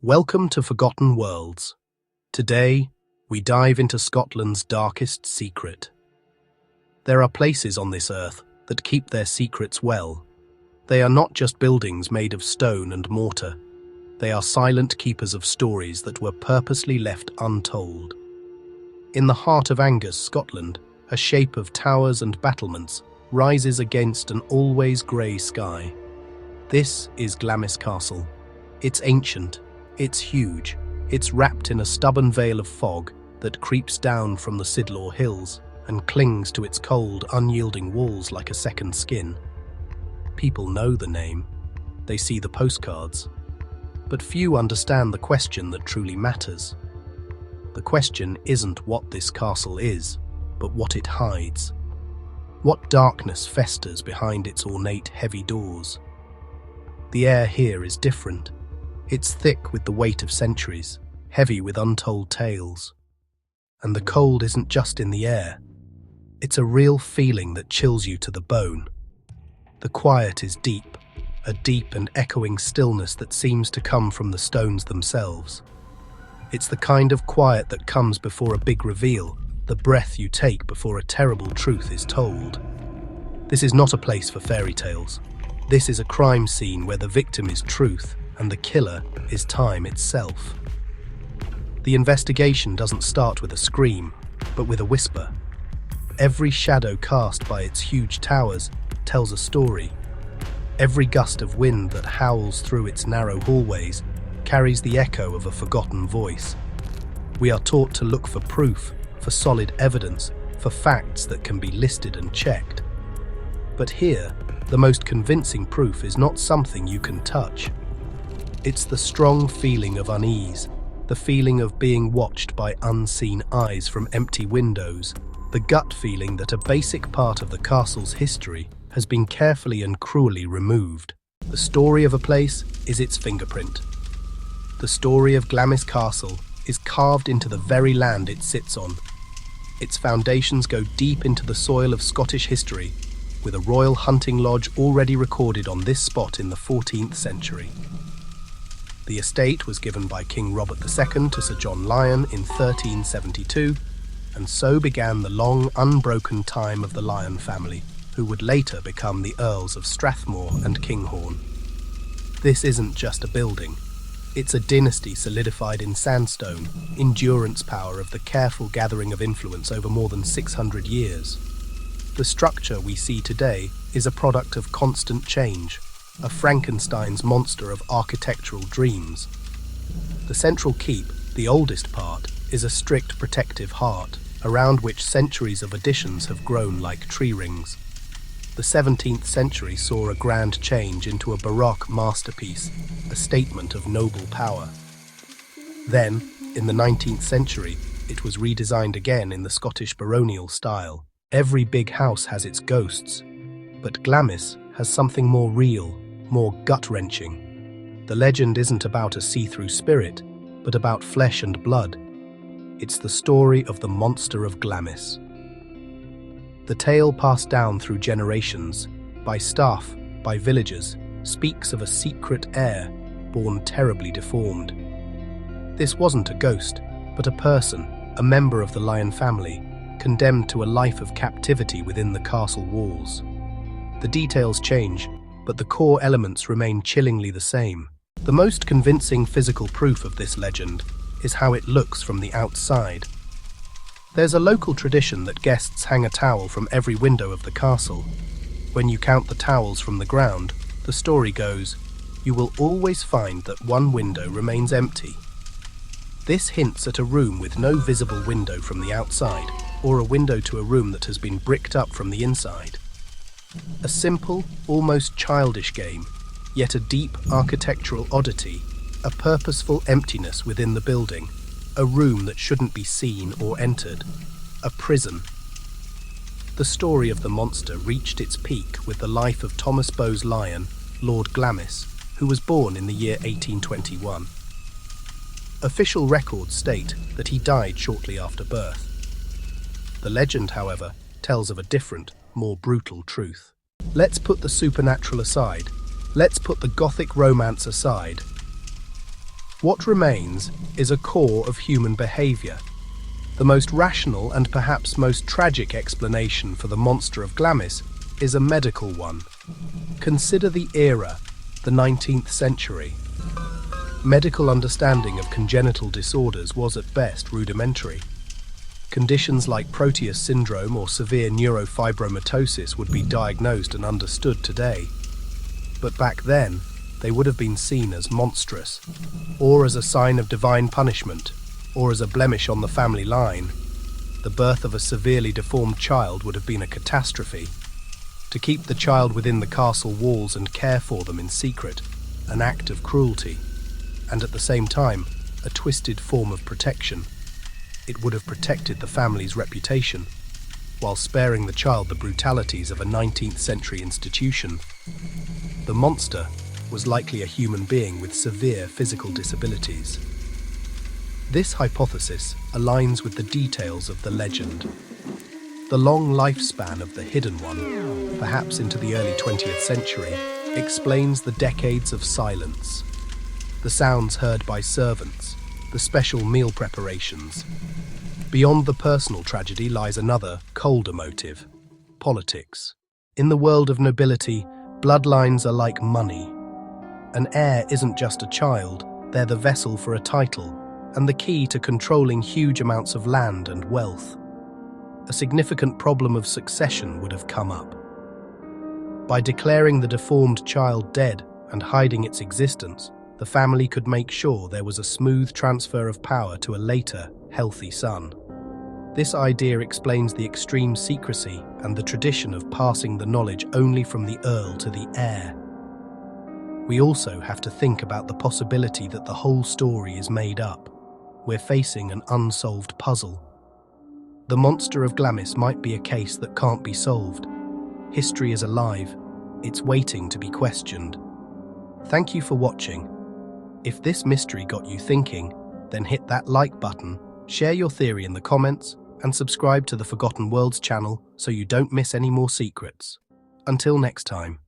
Welcome to Forgotten Worlds. Today, we dive into Scotland's darkest secret. There are places on this earth that keep their secrets well. They are not just buildings made of stone and mortar. They are silent keepers of stories that were purposely left untold. In the heart of Angus, Scotland, a shape of towers and battlements rises against an always grey sky. This is Glamis Castle. It's ancient. It's huge. It's wrapped in a stubborn veil of fog that creeps down from the Sidlaw Hills and clings to its cold, unyielding walls like a second skin. People know the name. They see the postcards. But few understand the question that truly matters. The question isn't what this castle is, but what it hides. What darkness festers behind its ornate, heavy doors? The air here is different. It's thick with the weight of centuries, heavy with untold tales. And the cold isn't just in the air. It's a real feeling that chills you to the bone. The quiet is deep, a deep and echoing stillness that seems to come from the stones themselves. It's the kind of quiet that comes before a big reveal, the breath you take before a terrible truth is told. This is not a place for fairy tales. This is a crime scene where the victim is truth and the killer is time itself. The investigation doesn't start with a scream, but with a whisper. Every shadow cast by its huge towers tells a story. Every gust of wind that howls through its narrow hallways carries the echo of a forgotten voice. We are taught to look for proof, for solid evidence, for facts that can be listed and checked. But here, the most convincing proof is not something you can touch. It's the strong feeling of unease, the feeling of being watched by unseen eyes from empty windows, the gut feeling that a basic part of the castle's history has been carefully and cruelly removed. The story of a place is its fingerprint. The story of Glamis Castle is carved into the very land it sits on. Its foundations go deep into the soil of Scottish history, with a royal hunting lodge already recorded on this spot in the 14th century. The estate was given by King Robert II to Sir John Lyon in 1372, and so began the long, unbroken time of the Lyon family, who would later become the Earls of Strathmore and Kinghorn. This isn't just a building. It's a dynasty solidified in sandstone, endurance power of the careful gathering of influence over more than 600 years. The structure we see today is a product of constant change, a Frankenstein's monster of architectural dreams. The central keep, the oldest part, is a strict protective heart, around which centuries of additions have grown like tree rings. The 17th century saw a grand change into a Baroque masterpiece, a statement of noble power. Then, in the 19th century, it was redesigned again in the Scottish baronial style. Every big house has its ghosts, but Glamis has something more real, more gut-wrenching. The legend isn't about a see-through spirit, but about flesh and blood. It's the story of the monster of Glamis. The tale passed down through generations, by staff, by villagers, speaks of a secret heir, born terribly deformed. This wasn't a ghost, but a person, a member of the Lyon family, condemned to a life of captivity within the castle walls. The details change, but the core elements remain chillingly the same. The most convincing physical proof of this legend is how it looks from the outside. There's a local tradition that guests hang a towel from every window of the castle. When you count the towels from the ground, the story goes, you will always find that one window remains empty. This hints at a room with no visible window from the outside, or a window to a room that has been bricked up from the inside. A simple, almost childish game, yet a deep architectural oddity, a purposeful emptiness within the building, a room that shouldn't be seen or entered, a prison. The story of the monster reached its peak with the life of Thomas Bowes-Lyon, Lord Glamis, who was born in the year 1821. Official records state that he died shortly after birth. The legend, however, tells of a different, more brutal truth. Let's put the supernatural aside. Let's put the Gothic romance aside. What remains is a core of human behavior. The most rational and perhaps most tragic explanation for the monster of Glamis is a medical one. Consider the era, the 19th century. Medical understanding of congenital disorders was at best rudimentary. Conditions like Proteus syndrome or severe neurofibromatosis would be diagnosed and understood today. But back then, they would have been seen as monstrous, or as a sign of divine punishment, or as a blemish on the family line. The birth of a severely deformed child would have been a catastrophe. To keep the child within the castle walls and care for them in secret, an act of cruelty, and at the same time, a twisted form of protection. It would have protected the family's reputation, while sparing the child the brutalities of a 19th century institution. The monster was likely a human being with severe physical disabilities. This hypothesis aligns with the details of the legend. The long lifespan of the hidden one, perhaps into the early 20th century, explains the decades of silence. The sounds heard by servants, the special meal preparations. Beyond the personal tragedy lies another, colder motive: politics. In the world of nobility, bloodlines are like money. An heir isn't just a child, they're the vessel for a title, and the key to controlling huge amounts of land and wealth. A significant problem of succession would have come up. By declaring the deformed child dead and hiding its existence, the family could make sure there was a smooth transfer of power to a later, healthy son. This idea explains the extreme secrecy and the tradition of passing the knowledge only from the Earl to the heir. We also have to think about the possibility that the whole story is made up. We're facing an unsolved puzzle. The monster of Glamis might be a case that can't be solved. History is alive. It's waiting to be questioned. Thank you for watching. If this mystery got you thinking, then hit that like button, share your theory in the comments, and subscribe to the Forgotten Worlds channel so you don't miss any more secrets. Until next time.